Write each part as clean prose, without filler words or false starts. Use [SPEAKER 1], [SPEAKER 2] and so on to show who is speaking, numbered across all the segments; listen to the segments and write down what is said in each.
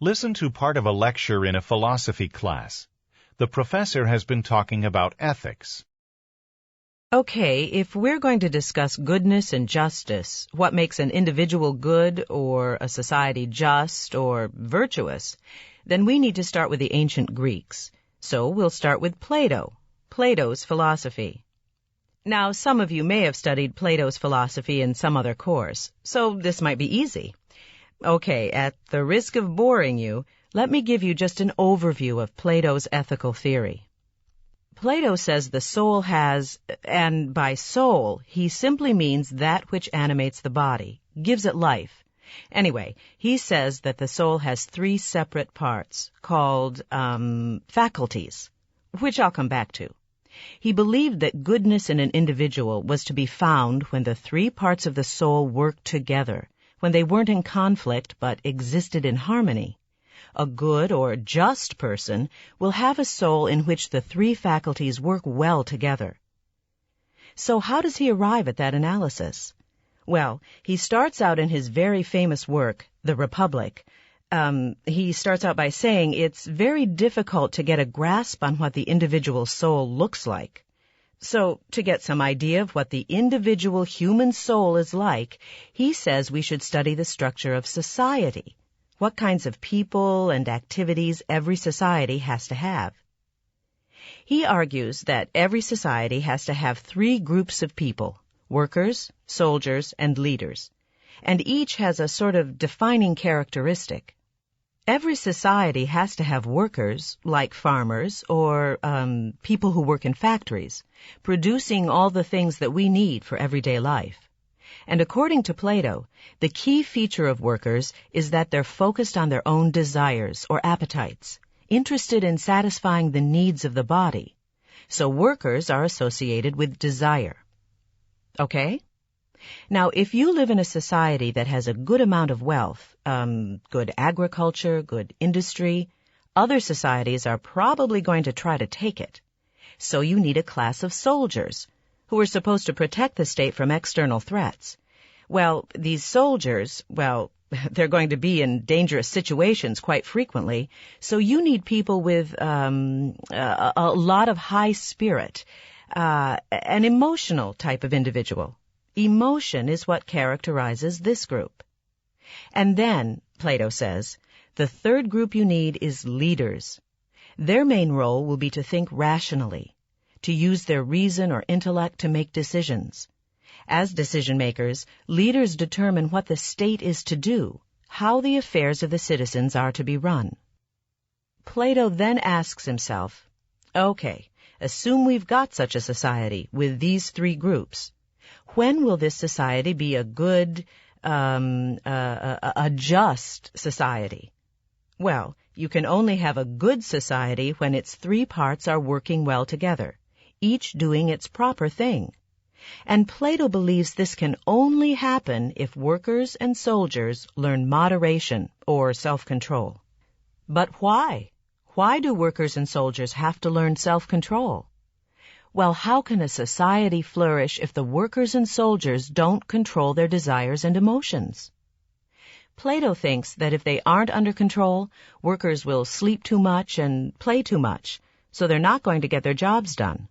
[SPEAKER 1] Listen to part of a lecture in a philosophy class. The professor has been talking about ethics.
[SPEAKER 2] Okay, if we're going to discuss goodness and justice, what makes an individual good or a society just or virtuous, then we need to start with the ancient Greeks. So we'll start with Plato, Plato's philosophy. Now, some of you may have studied Plato's philosophy in some other course, so this might be easy. Okay, at the risk of boring you, let me give you just an overview of Plato's ethical theory. Plato says the soul has, and by soul, he simply means that which animates the body, gives it life. Anyway, he says that the soul has three separate parts, called, faculties, which I'll come back to. He believed that goodness in an individual was to be found when the three parts of the soul worked together, when they weren't in conflict but existed in harmony. A good or just person will have a soul in which the three faculties work well together. So how does he arrive at that analysis? Well, he starts out in his very famous work, The Republic. He starts out by saying it's very difficult to get a grasp on what the individual soul looks like. So, to get some idea of what the individual human soul is like, he says we should study the structure of society. What kinds of people and activities every society has to have. He argues that every society has to have three groups of people, workers, soldiers, and leaders, and each has a sort of defining characteristic. Every society has to have workers, like farmers, or people who work in factories, producing all the things that we need for everyday life. And according to Plato, the key feature of workers is that they're focused on their own desires or appetites, interested in satisfying the needs of the body. So workers are associated with desire. Okay? Now, if you live in a society that has a good amount of wealth, good agriculture, good industry, other societies are probably going to try to take it. So you need a class of soldiers, who are supposed to protect the state from external threats. Well, these soldiers, they're going to be in dangerous situations quite frequently, so you need people with a lot of high spirit, an emotional type of individual. Emotion is what characterizes this group. And then, Plato says, the third group you need is leaders. Their main role will be to think rationally, to use their reason or intellect to make decisions. As decision-makers, leaders determine what the state is to do, how the affairs of the citizens are to be run. Plato then asks himself, okay, assume we've got such a society with these three groups. When will this society be a good, a just society? Well, you can only have a good society when its three parts are working well together, each doing its proper thing. And Plato believes this can only happen if workers and soldiers learn moderation or self-control. But why? Why do workers and soldiers have to learn self-control? Well, how can a society flourish if the workers and soldiers don't control their desires and emotions? Plato thinks that if they aren't under control, workers will sleep too much and play too much, so they're not going to get their jobs done.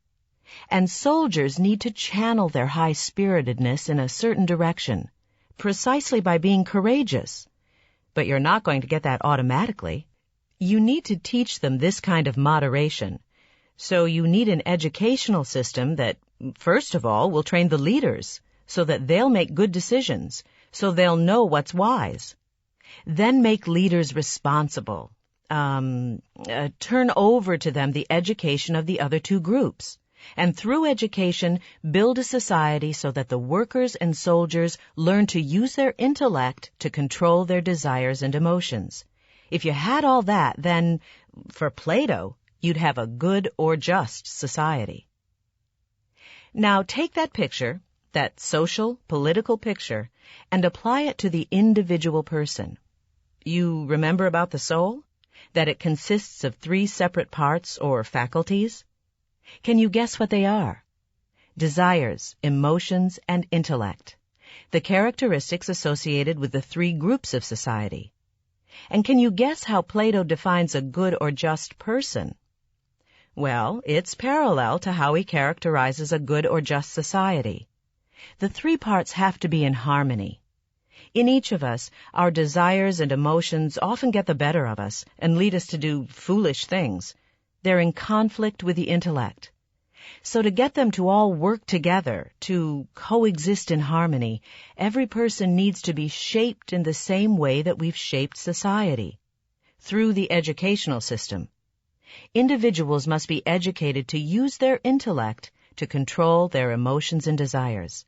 [SPEAKER 2] And soldiers need to channel their high-spiritedness in a certain direction, precisely by being courageous. But you're not going to get that automatically. You need to teach them this kind of moderation. So you need an educational system that, first of all, will train the leaders so that they'll make good decisions, so they'll know what's wise. Then make leaders responsible. Turn over to them the education of the other two groups. And through education, build a society so that the workers and soldiers learn to use their intellect to control their desires and emotions. If you had all that, then, for Plato, you'd have a good or just society. Now take that picture, that social, political picture, and apply it to the individual person. You remember about the soul? That it consists of three separate parts or faculties? Can you guess what they are? Desires, emotions, and intellect. The characteristics associated with the three groups of society. And can you guess how Plato defines a good or just person? Well, it's parallel to how he characterizes a good or just society. The three parts have to be in harmony. In each of us, our desires and emotions often get the better of us and lead us to do foolish things. They're in conflict with the intellect. So to get them to all work together, to coexist in harmony, every person needs to be shaped in the same way that we've shaped society, through the educational system. Individuals must be educated to use their intellect to control their emotions and desires.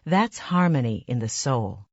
[SPEAKER 2] That's harmony in the soul.